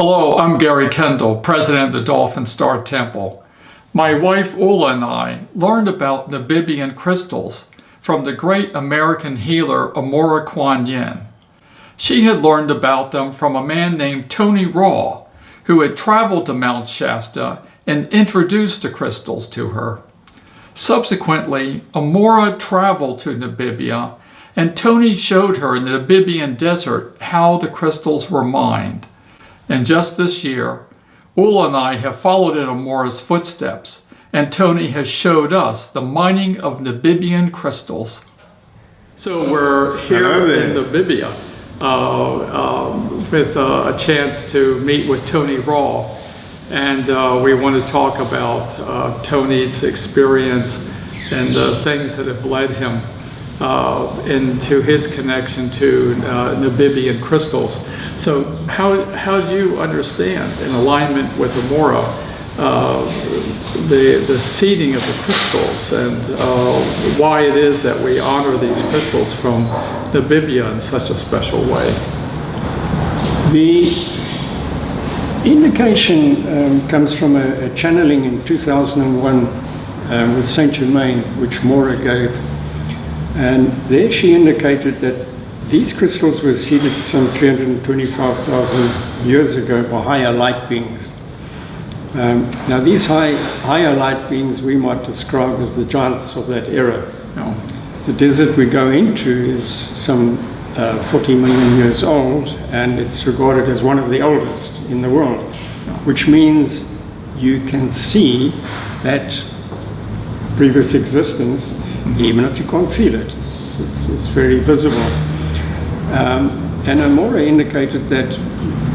Hello, I'm Gary Kendall, president of the Dolphin Star Temple. My wife Ulla and I learned about Namibian crystals from the great American healer Amora Kuan Yin. She had learned about them from a man named Tony Raw, who had traveled to Mount Shasta and introduced the crystals to her. Subsequently, Amora traveled to Namibia, and Tony showed her in the Namibian desert how the crystals were mined. And just this year, Ulla and I have followed in Amora's footsteps, and Tony has showed us the mining of Namibian crystals. So we're here in Namibia with a chance to meet with Tony Raw, and we want to talk about Tony's experience and the things that have led him into his connection to Namibian crystals. So how do you understand, in alignment with Amora, the seeding of the crystals and why it is that we honor these crystals from Namibia in such a special way? The indication comes from a channeling in 2001 with Saint Germain, which Maura gave. And there she indicated that these crystals were seeded some 325,000 years ago by higher light beings. Now these higher light beings we might describe as the giants of that era. Oh. The desert we go into is some 40 million years old, and it's regarded as one of the oldest in the world, which means you can see that previous existence even if you can't feel it. It's very visible. And Amora indicated that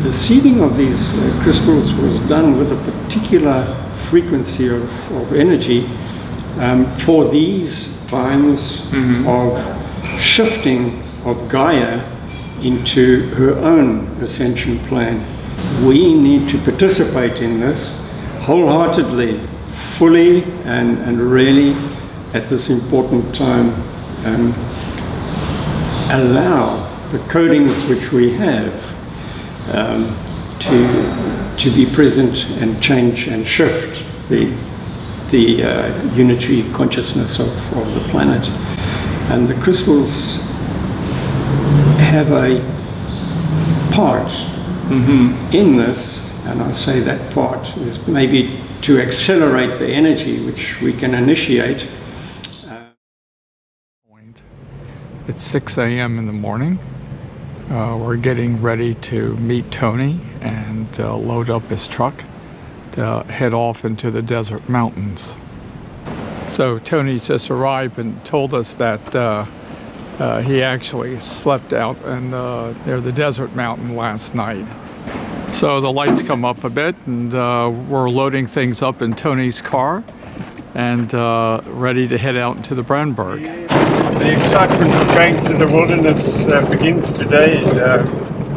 the seeding of these crystals was done with a particular frequency of energy for these times of shifting of Gaia into her own ascension plan. We need to participate in this wholeheartedly, fully, and really at this important time allow the codings which we have to be present and change and shift the unitary consciousness of the planet. And the crystals have a part in this, and I say that part is maybe to accelerate the energy which we can initiate. It's 6 a.m. in the morning. We're getting ready to meet Tony and load up his truck to head off into the desert mountains. So Tony just arrived and told us that he actually slept out near the desert mountain last night. So the lights come up a bit, and we're loading things up in Tony's car and ready to head out into the Brandberg. The excitement of going to the wilderness begins today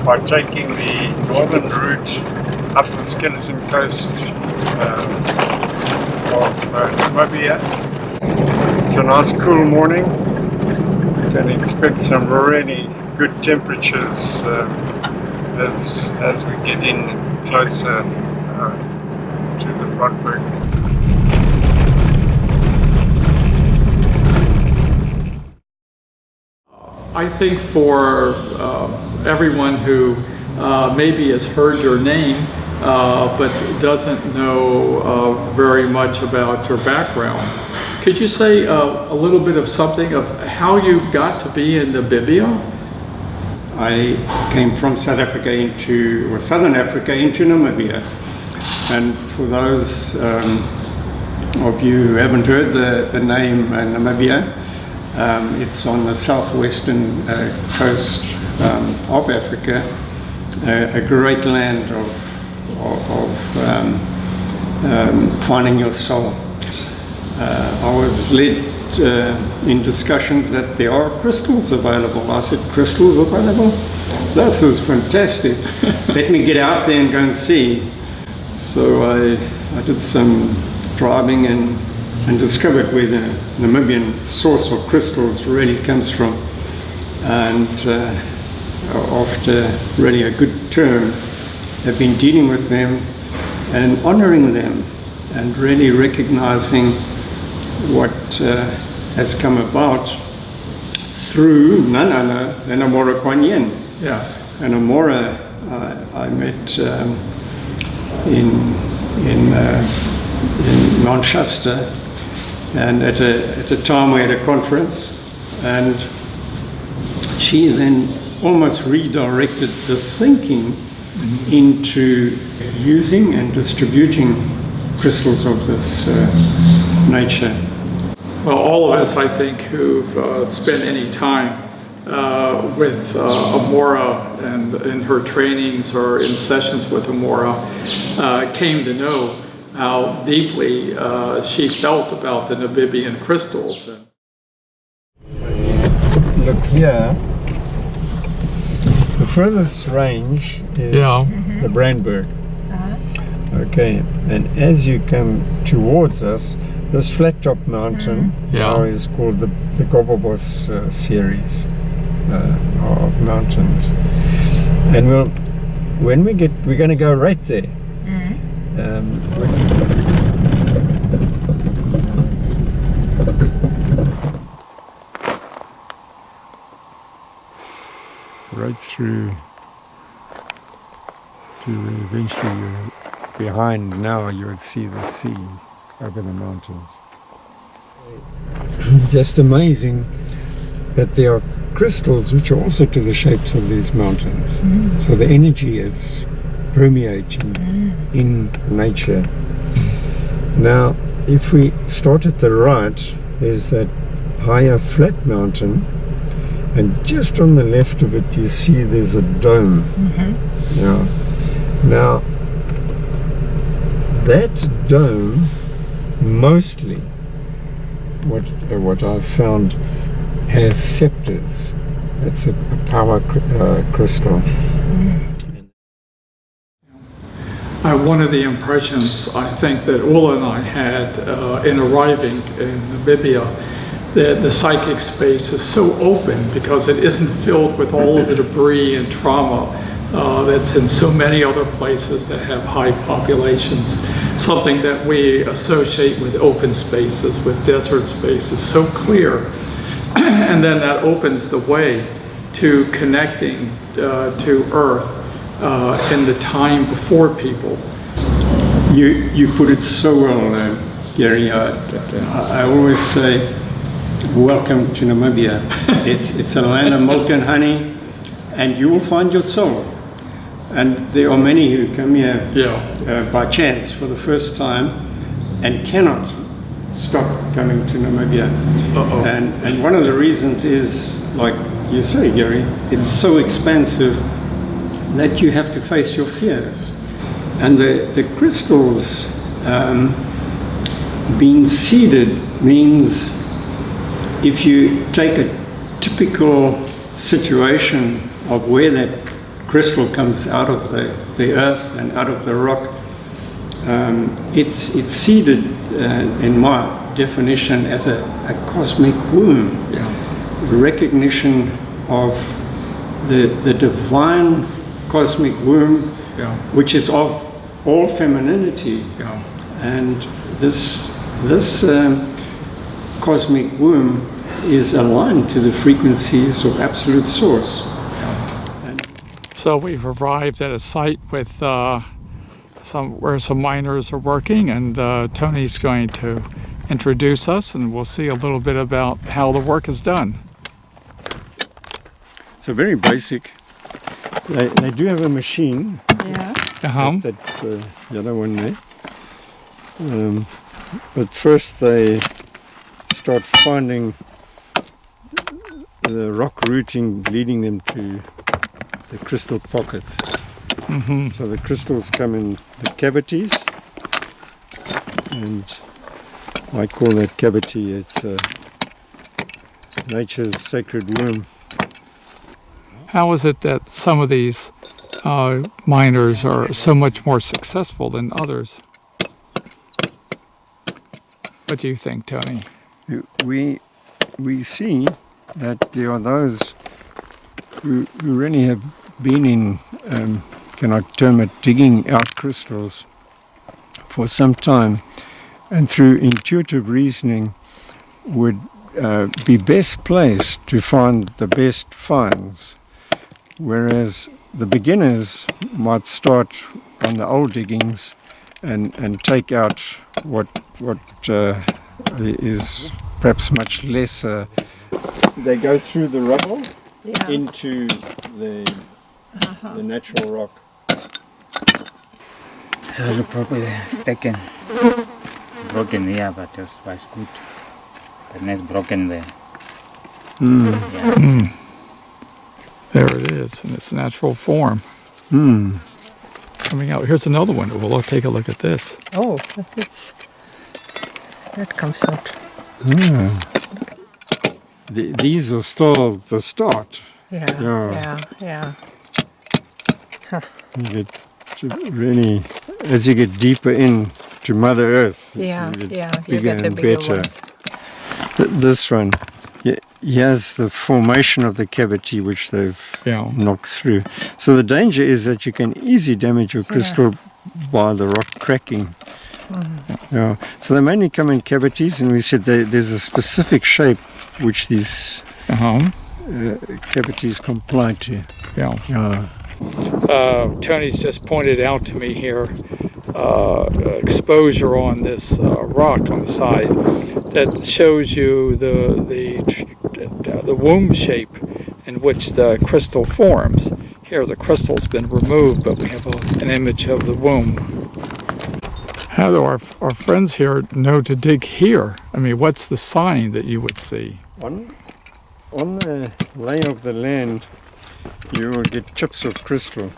by taking the northern route up the Skeleton Coast of Namibia. It's a nice cool morning. You can expect some really good temperatures as we get in closer to the Brandberg. I think for everyone who maybe has heard your name but doesn't know very much about your background, could you say a little bit of something of how you got to be in Namibia? I came from South Africa or Southern Africa into Namibia, and for those of you who haven't heard the name Namibia, it's on the southwestern coast of Africa, a great land of finding your soul. I was led in discussions that there are crystals available. I said, crystals available? This is fantastic. Let me get out there and go and see. So I did some driving and discovered where the Namibian source of crystals really comes from. And after really a good turn, have been dealing with them and honoring them and really recognizing what has come about through none other than Amora Kwan Yin. Yes. And Amora I met in Mount Shasta, and at a time we had a conference, and she then almost redirected the thinking into using and distributing crystals of this nature. Well, all of us, I think, who've spent any time with Amora and in her trainings or in sessions with Amora came to know how deeply she felt about the Namibian crystals. Look here, the furthest range is the Brandberg. Okay, and as you come towards us, this flat top mountain now is called the Gobobos series of mountains. And when we're going to go right there. Right through to eventually you're behind now you would see the sea over the mountains. Just amazing that there are crystals which are also to the shapes of these mountains. So the energy is permeating in nature. Now, if we start at the right, there's that higher flat mountain, and just on the left of it you see there's a dome. Now that dome, mostly what I've found, has scepters. That's a power crystal. One of the impressions I think that Ulla and I had in arriving in Namibia, that the psychic space is so open because it isn't filled with all of the debris and trauma that's in so many other places that have high populations. Something that we associate with open spaces, with desert spaces, so clear. And then that opens the way to connecting to Earth in the time before people. You put it so well, Gary. I always say, welcome to Namibia. It's a land of milk and honey, and you will find your soul. And there are many who come here by chance for the first time and cannot stop coming to Namibia. And one of the reasons is, like you say, Gary, it's so expansive that you have to face your fears. And the crystals being seeded means if you take a typical situation of where that crystal comes out of the earth and out of the rock, it's seeded in my definition as a cosmic womb. The recognition of the divine cosmic womb, which is of all femininity, and this cosmic womb is aligned to the frequencies of absolute source. So we've arrived at a site with where some miners are working, and Tony's going to introduce us, and we'll see a little bit about how the work is done. So very basic. They do have a machine. The other one there. But first they start finding the rock routing, leading them to the crystal pockets. So the crystals come in the cavities, and I call that cavity, it's nature's sacred womb. How is it that some of these miners are so much more successful than others? What do you think, Tony? We see that there are those who really have been in can I term it, digging out crystals for some time, and through intuitive reasoning would be best placed to find the best finds, whereas the beginners might start on the old diggings and take out what is perhaps much lesser. They go through the rubble into the natural rock. So the property is taken. It's broken here, but it was good. The net broken there. Yeah. There it is in its natural form. Coming out. Here's another one. Well, let's take a look at this. Oh, that comes out. These are still the start. Yeah. You get to really, as you get deeper in to Mother Earth, You bigger get the and bigger better. ones. This one, here's the formation of the cavity which they've knocked through. So the danger is that you can easily damage your crystal by the rock cracking. Yeah. So they mainly come in cavities, and we said there's a specific shape which these cavities comply to. Tony's just pointed out to me here exposure on this rock on the side that shows you the womb shape in which the crystal forms. Here the crystal's been removed, but we have an image of the womb. How do our friends here know to dig here? I mean, what's the sign that you would see? On the lay of the land, you will get chips of crystal,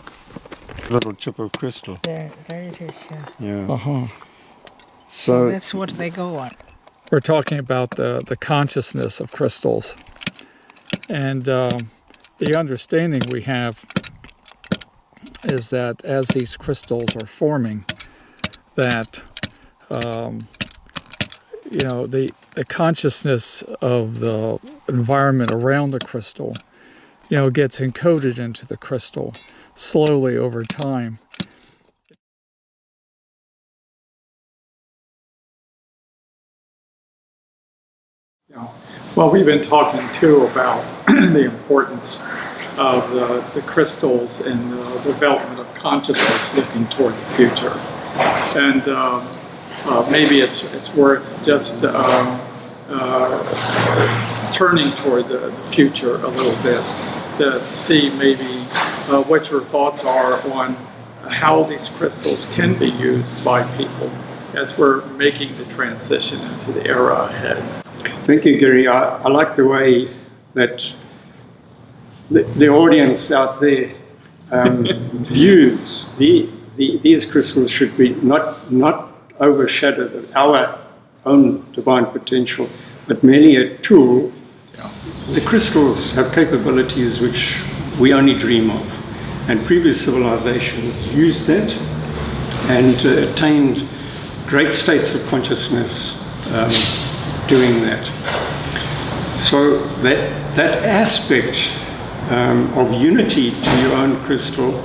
little chip of crystal. There it is, yeah. Yeah. So that's what they go on. We're talking about the consciousness of crystals. And the understanding we have is that as these crystals are forming, that the consciousness of the environment around the crystal, gets encoded into the crystal slowly over time. Well, we've been talking too about the importance of the crystals in the development of consciousness looking toward the future. And maybe it's worth just turning toward the future a little bit to see maybe what your thoughts are on how these crystals can be used by people as we're making the transition into the era ahead. Thank you, Gary. I like the way that the audience out there views these crystals should be not overshadowed of our own divine potential, but merely a tool. The crystals have capabilities which we only dream of, and previous civilizations used that and attained great states of consciousness doing that. So that aspect of unity to your own crystal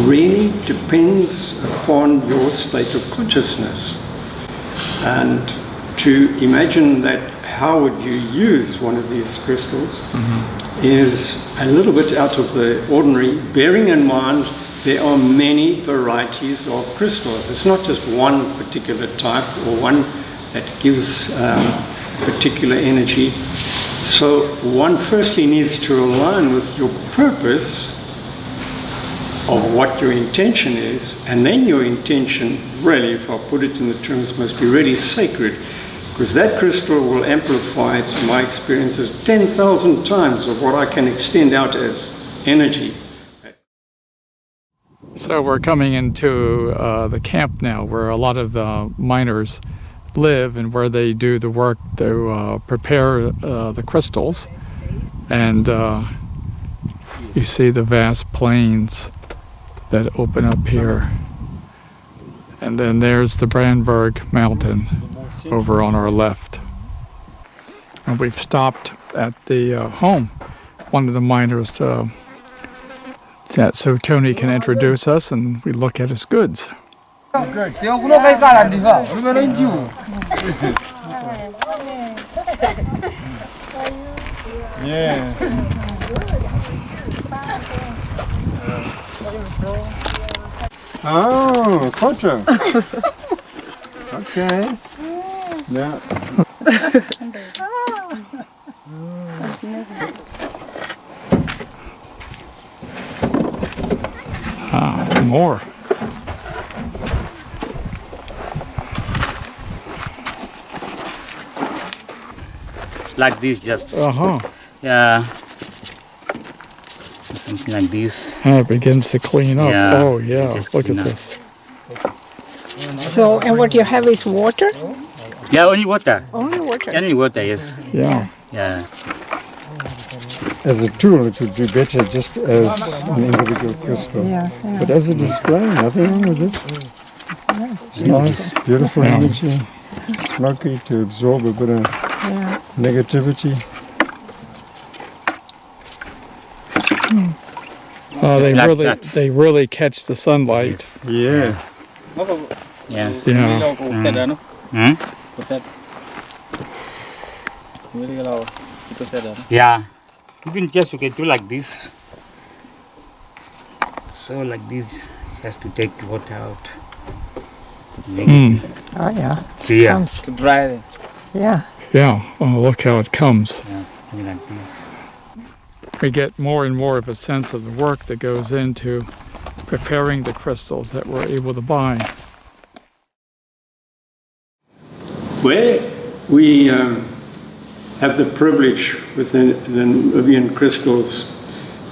really depends upon your state of consciousness. And to imagine that how would you use one of these crystals is a little bit out of the ordinary, bearing in mind there are many varieties of crystals. It's not just one particular type or one that gives particular energy. So one firstly needs to align with your purpose of what your intention is, and then your intention really, if I put it in the terms, must be really sacred, because that crystal will amplify, to my experiences, 10,000 times of what I can extend out as energy. So we're coming into the camp now, where a lot of the miners live and where they do the work to prepare the crystals. And you see the vast plains that open up here. And then there's the Brandberg Mountain over on our left. And we've stopped at the home, one of the miners, to Yeah, so Tony can introduce us and we look at his goods. Yes. Oh, photo. Okay. Yeah. More. Like this, just yeah, something like this. It begins to clean up. Yeah, Oh yeah, just look at clean up. this. So, and what you have is water? Yeah, only water. Only water. Only water, yes. Yeah. Yeah. As a tool, it would be better just as an individual crystal. Yeah, yeah. But as a display, nothing wrong with it. It's nice, beautiful energy, smoky to absorb a bit of negativity. They really catch the sunlight. Yes. Yeah. Yes. Yeah. Yeah. Even just you can do like this. So like this, just to take the water out. Oh, yeah. Yeah. Comes. To dry it. Yeah. Yeah. Oh, look how it comes. Yeah, something like this. We get more and more of a sense of the work that goes into preparing the crystals that we're able to buy. Where we have the privilege within the Namibian Crystals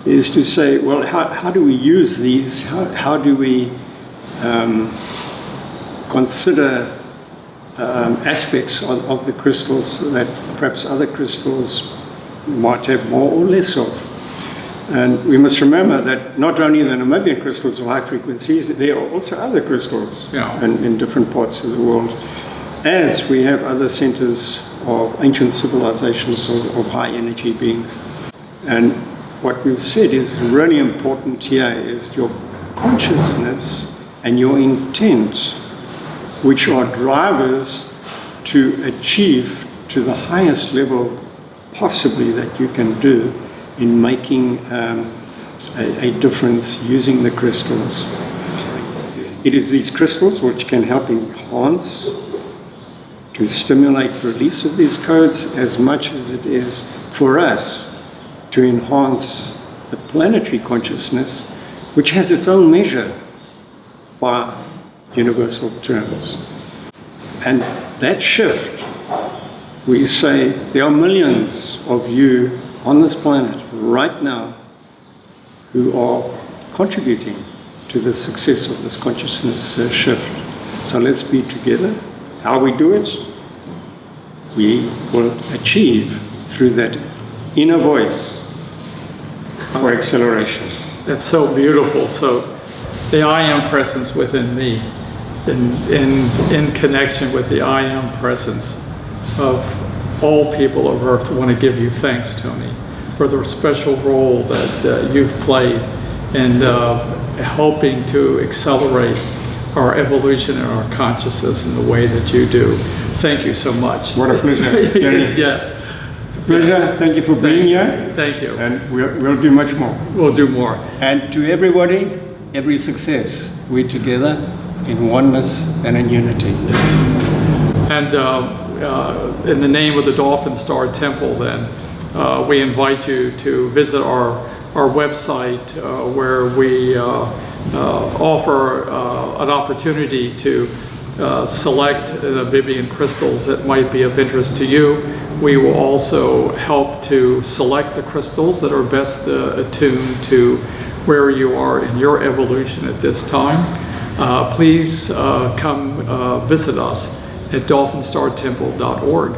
is to say, well, how do we use these? How do we consider aspects of the crystals that perhaps other crystals might have more or less of? And we must remember that not only the Namibian crystals of high frequencies, there are also other crystals in different parts of the world, as we have other centers of ancient civilizations of high energy beings. And what we've said is really important here is your consciousness and your intent, which are drivers to achieve to the highest level possibly that you can do in making a difference using the crystals. It is these crystals which can help enhance, to stimulate release of these codes as much as it is for us to enhance the planetary consciousness, which has its own measure by universal terms. And that shift, we say there are millions of you on this planet right now who are contributing to the success of this consciousness shift. So let's be together. How we do it, we will achieve through that inner voice for acceleration. It's so beautiful. So the I am presence within me, in connection with the I am presence of all people of Earth, I want to give you thanks, Tony, for the special role that you've played in helping to accelerate our evolution and our consciousness in the way that you do. Thank you so much. What a pleasure. Yes. Pleasure. Yes. Thank you for being here. Thank you. And we'll do much more. We'll do more. And to everybody, every success. We're together in oneness and in unity. Yes. And in the name of the Dolphin Star Temple, then, we invite you to visit our website where we offer an opportunity to select the Namibian crystals that might be of interest to you. We will also help to select the crystals that are best attuned to where you are in your evolution at this time. Please come visit us at dolphinstartemple.org.